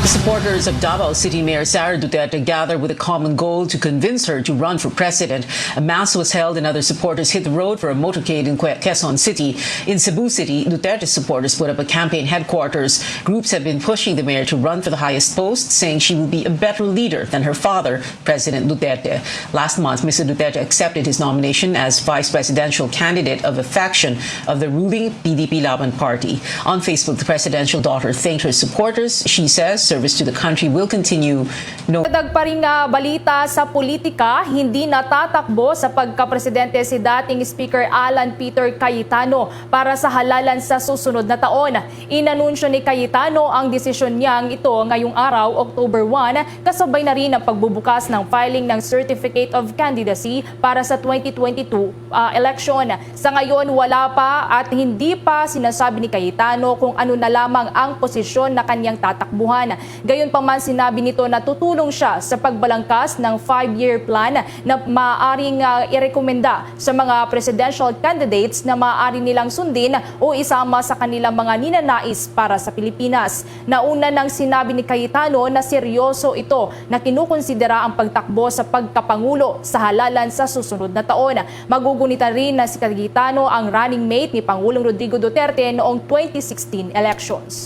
Supporters of Davao City Mayor Sara Duterte gathered with a common goal to convince her to run for president. A mass was held and other supporters hit the road for a motorcade in Quezon City. In Cebu City, Duterte supporters put up a campaign headquarters. Groups have been pushing the mayor to run for the highest post, saying she will be a better leader than her father, President Duterte. Last month, Mr. Duterte accepted his nomination as vice presidential candidate of a faction of the ruling PDP Laban Party. On Facebook, the presidential daughter thanked her supporters. She says service to the country will continue. Dadag pa rin balita sa politika, hindi natatakbo sa pagkapresidente si dating Speaker Alan Peter Cayetano para sa halalan sa susunod na taon. Inanunsyo ni Cayetano ang desisyon niyang ito ngayong araw, October 1, kasabay na rin ang pagbubukas ng filing ng Certificate of Candidacy para sa 2022 election. Sa ngayon, wala pa at hindi pa sinasabi ni Cayetano kung ano na lamang ang posisyon na kanyang tatakbuhan. Gayunpaman, sinabi nito na tutulong siya sa pagbalangkas ng 5-year plan na maaaring irekomenda sa mga presidential candidates na maaari nilang sundin o isama sa kanilang mga ninanais para sa Pilipinas. Nauna nang sinabi ni Cayetano na seryoso ito na kinukonsidera ang pagtakbo sa pagkapangulo sa halalan sa susunod na taon. Magugunitan rin na si Cayetano ang running mate ni Pangulong Rodrigo Duterte noong 2016 elections.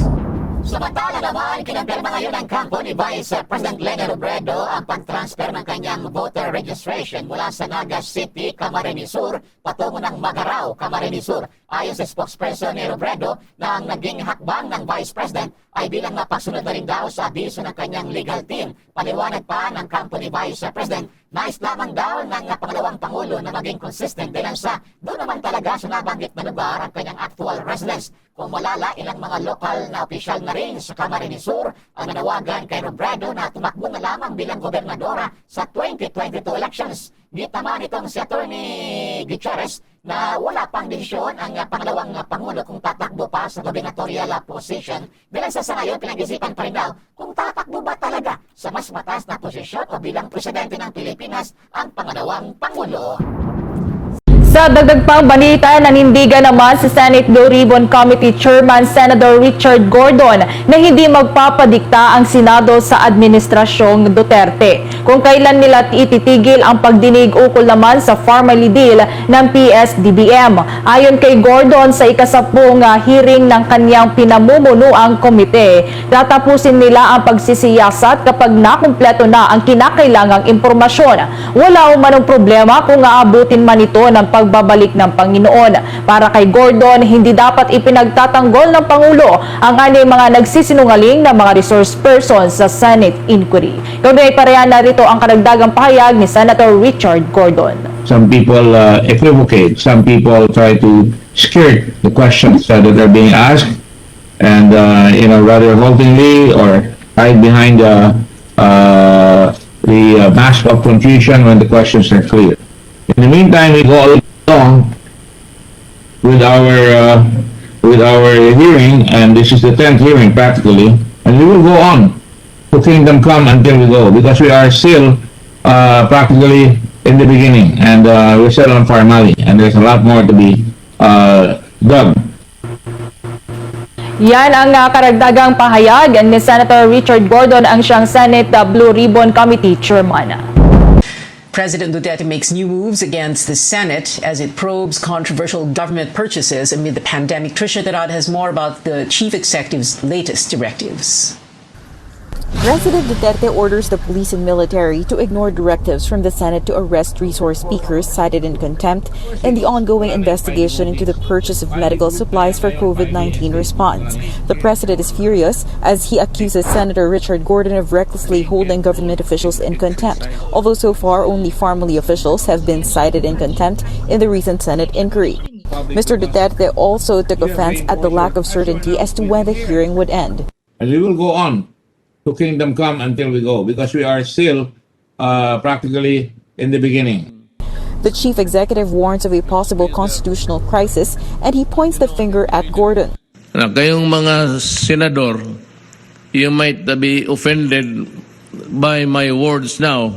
Samantala naman, kinampirma ngayon ng kampo ni Vice President Robredo ang pag-transfer ng kanyang voter registration mula sa Naga City, Camarines Sur, patungo ng Magaraw, Camarines Sur. Ayon sa spokesperson ni Robredo na ang naging hakbang ng Vice President ay bilang napasunod na rin daw sa abiso ng kanyang legal team. Paliwanag pa ng kampo ni Vice President, nais lamang daw ng pangalawang Pangulo na maging consistent dahil sa doon naman talaga sa nabanggit na lugar ang kanyang actual residence. Kung malala, ilang mga lokal na opisyal na rin sa Camarines Sur ang nanawagan kay Robredo na tumakbo na lamang bilang gobernadora sa 2022 elections. Gitaman itong si Atty. Gutierrez na wala pang desisyon ang pangalawang Pangulo kung tatakbo pa sa gubernatorial position. Bilang sa ngayon, pinag-isipan pa rin daw kung tatakbo ba talaga sa mas mataas na posisyon o bilang presidente ng Pilipinas ang pangalawang Pangulo. Sa dagdag pang balita, nanindigan naman si Senate Blue Ribbon Committee Chairman Senator Richard Gordon na hindi magpapadikta ang Senado sa Administrasyong Duterte kung kailan nila ititigil ang pagdinig ukol naman sa family deal ng PSDBM. Ayon kay Gordon, sa ikasapung hearing ng kanyang pinamumunuang komite, tatapusin nila ang pagsisiyasat kapag nakumpleto na ang kinakailangang impormasyon. Wala umanong problema kung aabutin man ito ng pagbabalik ng Panginoon. Para kay Gordon, hindi dapat ipinagtatanggol ng Pangulo ang kanyang mga nagsisinungaling na mga resource persons sa Senate inquiry. Kundi pareha na rito ang karagdagang pahayag ni Senator Richard Gordon. Some people equivocate, some people try to skirt the questions that are being asked and rather haltingly or hide behind the mask of confusion when the questions are clear. In the meantime, we go along with our hearing, and this is the 10th hearing practically, and we will go on to Kingdom Come until we go, because we are still practically in the beginning, and we're still on Farmali, and there's a lot more to be done. Yan ang karagdagang pahayag ni Senator Richard Gordon, ang siyang Senate Blue Ribbon Committee Chairman. President Duterte makes new moves against the Senate as it probes controversial government purchases amid the pandemic. Trisha Tarad has more about the chief executive's latest directives. President Duterte orders the police and military to ignore directives from the Senate to arrest resource speakers cited in contempt in the ongoing investigation into the purchase of medical supplies for COVID-19 response. The president is furious as he accuses Senator Richard Gordon of recklessly holding government officials in contempt, although so far only family officials have been cited in contempt in the recent Senate inquiry. Mr. Duterte also took offense at the lack of certainty as to when the hearing would end. And we will go on to Kingdom Come until we go, because we are still practically in the beginning. The chief executive warns of a possible constitutional crisis, and he points the finger at Gordon. Kayong mga senador, you might be offended by my words now.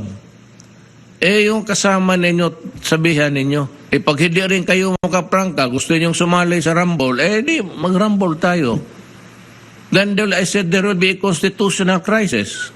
Yung kasama ninyo, sabihan ninyo. Pag hindi rin kayo makaprangka, gusto ninyong sumali sa rumble, di mag-rumble tayo. Then I said there will be a constitutional crisis.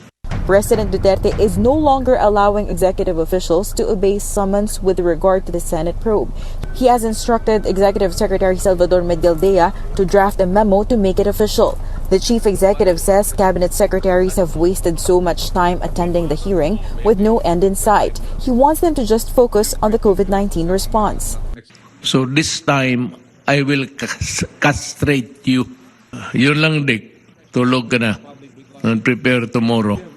President Duterte is no longer allowing executive officials to obey summons with regard to the Senate probe. He has instructed Executive Secretary Salvador Medialdea to draft a memo to make it official. The chief executive says cabinet secretaries have wasted so much time attending the hearing with no end in sight. He wants them to just focus on the COVID-19 response. So this time, I will castrate you. Yun lang, Dick. Tulog ka na. And prepare tomorrow.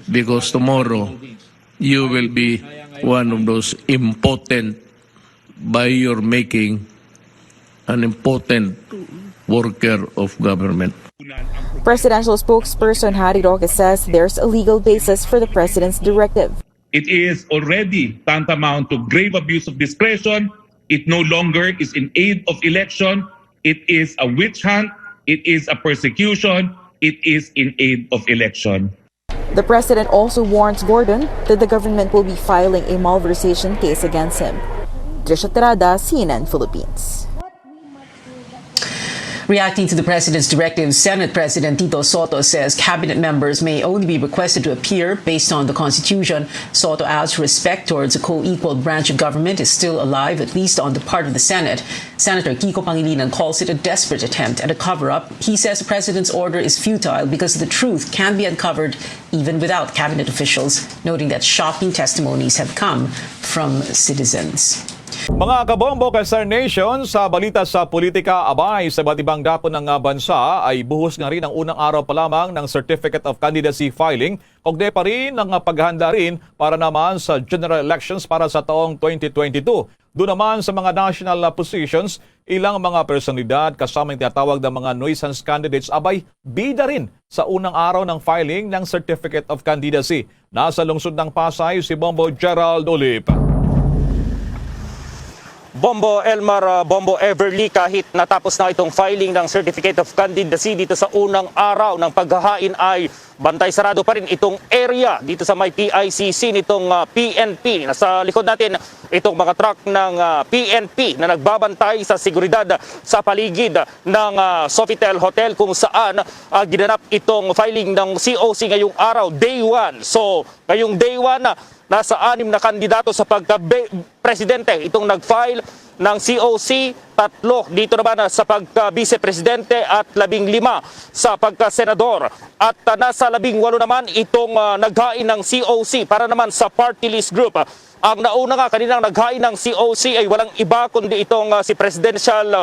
Because tomorrow, you will be one of those impotent by your making an impotent worker of government. Presidential spokesperson Harry Roque says there's a legal basis for the president's directive. It is already tantamount to grave abuse of discretion. It no longer is in aid of election. It is a witch hunt. It is a persecution. It is in aid of election. The president also warns Gordon that the government will be filing a malversation case against him. Trisha Terada, CNN Philippines. Reacting to the president's directive, Senate President Tito Soto says cabinet members may only be requested to appear based on the Constitution. Soto adds respect towards a co-equal branch of government is still alive, at least on the part of the Senate. Senator Kiko Pangilinan calls it a desperate attempt at a cover-up. He says the president's order is futile because the truth can be uncovered even without cabinet officials, noting that shocking testimonies have come from citizens. Mga kabombo Kasar Nation, sa balita sa politika, abay sa iba't ibang dapon ng bansa ay buhos nga rin ang unang araw pa lamang ng Certificate of Candidacy filing. Kaugnay pa rin ang paghahanda rin para naman sa general elections para sa taong 2022. Doon naman sa mga national positions, ilang mga personalidad kasama yung tinatawag ng mga nuisance candidates abay bida rin sa unang araw ng filing ng Certificate of Candidacy. Nasa lungsod ng Pasay si Bombo Gerald Olip. Bombo Elmar, Bombo Everly, kahit natapos na itong filing ng Certificate of Candidacy dito sa unang araw ng paghahain ay bantay sarado pa rin itong area dito sa may PICC nitong PNP. Nasa likod natin itong mga truck ng PNP na nagbabantay sa seguridad sa paligid ng Sofitel Hotel kung saan ginanap itong filing ng COC ngayong araw, day 1. So, ngayong day 1 nasa 6 na kandidato sa pagka-presidente itong nag-file ng COC, 3 dito naman sa pagka-vice-presidente at 15 sa pagka-senador. At nasa 18 naman itong naghain ng COC para naman sa party list group. Ang nauna nga kaninang naghain ng COC ay walang iba kundi itong si Presidential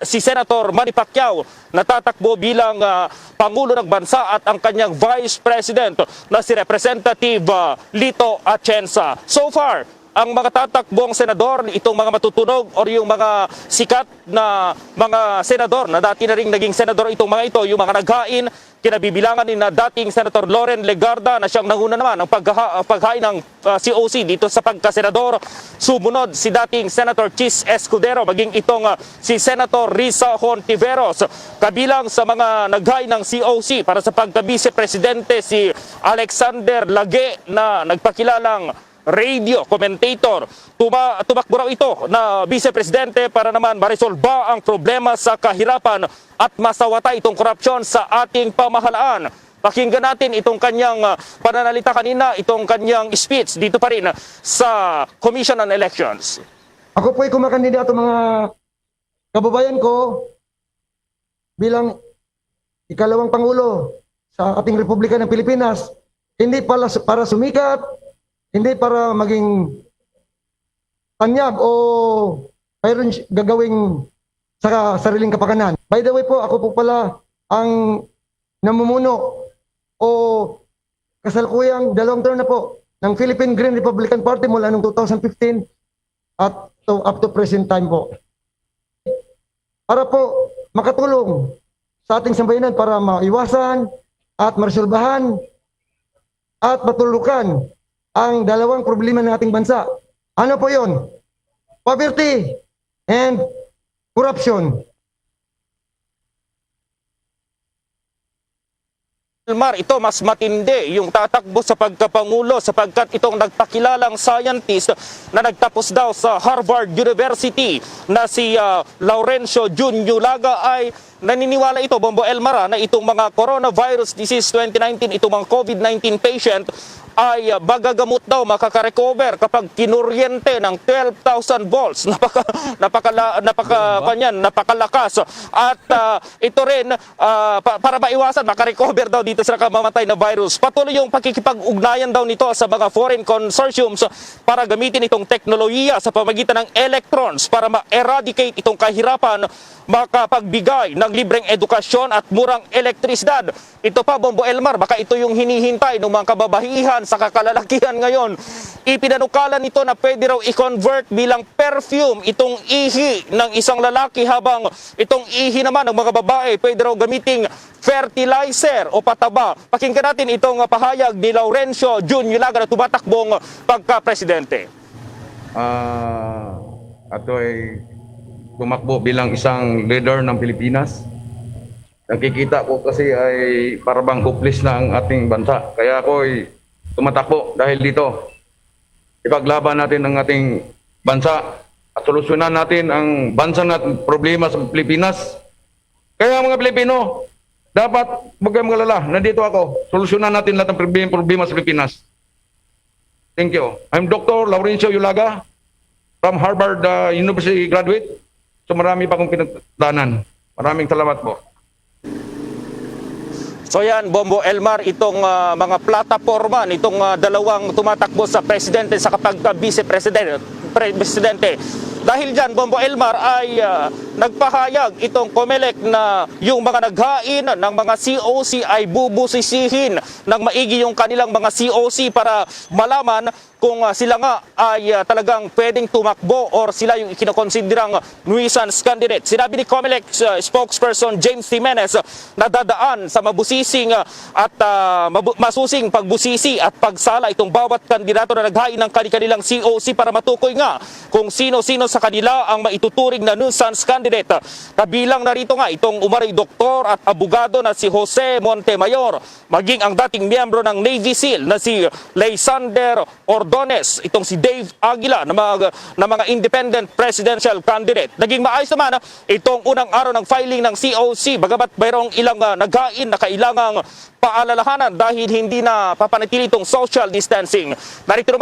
si Senator Manny Pacquiao na tatakbo bilang Pangulo ng Bansa at ang kanyang Vice President na si Representative Lito Atienza. So far, ang mga tatakbong senador, itong mga matutunog o yung mga sikat na mga senador na dati na rin naging senador itong mga ito, yung mga naghain, kinabibilangan ni na dating Senator Loren Legarda na siyang nanguna naman ng paghain ng COC dito sa pagkasenador. Sumunod si dating Senator Chis Escudero, maging itong si Senator Risa Hontiveros. Kabilang sa mga naghain ng COC para sa pagka-vice-presidente si Alexander Lage na nagpakilalang radio commentator. Tumakbo raw ito na vice-presidente para naman maresolba ang problema sa kahirapan at masawata itong korupsyon sa ating pamahalaan. Pakinggan natin itong kanyang pananalita kanina, itong kanyang speech dito pa rin sa Commission on Elections. Ako po ay kumakandidato mga kababayan ko bilang ikalawang Pangulo sa ating Republika ng Pilipinas. Hindi para sumikat, hindi para maging tanyag o mayroon gagawing sa sariling kapakanan. By the way po, ako po pala ang namumuno o kasalukuyang 2 term na po ng Philippine Green Republican Party mula noong 2015 at up to present time po. Para po makatulong sa ating sambayanan para maiwasan at maresolbahan at matulukan ang dalawang problema ng ating bansa. Ano po yon? Poverty and corruption. Ito mas matindi yung tatakbo sa pagkapangulo sapagkat itong nagpakilalang scientist na nagtapos daw sa Harvard University na si Laurencio Juniulaga ay naniniwala ito, Bombo Elmara, na itong mga coronavirus disease 2019, itong mga COVID-19 patient ay magagamot daw, makaka-recover kapag kinuryente ng 12,000 volts. Napakalakas. At ito rin, para maiwasan, makarecover daw dito sa kamamatay na virus. Patuloy yung pakikipag-ugnayan daw nito sa mga foreign consortiums para gamitin itong teknolohiya sa pamagitan ng electrons para ma-eradicate itong kahirapan, makapagbigay ng libreng edukasyon at murang elektrisidad. Ito pa, Bombo Elmar, baka ito yung hinihintay ng mga kababahihan sa kakalalakihan ngayon. Ipinanukala nito na pwede raw i-convert bilang perfume itong ihi ng isang lalaki, habang itong ihi naman ng mga babae pwede raw gamiting fertilizer o pataba. Pakinggan natin itong pahayag ni Laurencio Jun Yulaga na tumatakbong pagka-presidente. Ato ay tumakbo bilang isang leader ng Pilipinas. Nakikita ko kasi ay parang hopeless na ang ating bansa. Kaya ako ay tumatakbo dahil dito. Ipaglaban natin ang ating bansa at solusyonan natin ang bansa na problema sa Pilipinas. Kaya mga Pilipino, dapat huwag kayong magalala. Nandito ako. Solusyonan natin lahat ng problema sa Pilipinas. Thank you. I'm Dr. Laurencio Yulaga from Harvard University graduate. So marami pa akong pinagdanan. Maraming salamat po. So yan, Bombo Elmar, itong mga plataforma nitong dalawang tumatakbo sa presidente sa kapag vice-presidente. Dahil dyan, Bombo Elmar, ay nagpahayag itong COMELEC na yung mga naghain ng mga COC ay bubusisihin ng maigi yung kanilang mga COC para malaman kung sila nga ay talagang pwedeng tumakbo or sila yung ikinokonsiderang nuisance candidate. Sinabi ni COMELEC spokesperson James Jimenez na dadaan sa mabusising at masusing pagbusisi at pagsala itong bawat kandidato na naghain ng kanilang COC para matukoy nga kung sino-sino sa kanila ang maituturing na nuisance candidate. Kabilang na rito nga itong umaray doktor at abogado na si Jose Montemayor, maging ang dating miyembro ng Navy SEAL na si Lysander Ordones, itong si Dave Aguila na mga independent presidential candidate. Naging maayos naman itong unang araw ng filing ng COC, bagamat mayroong ilang naghain na kailangang paalalahanan dahil hindi na papanatili itong social distancing. Narito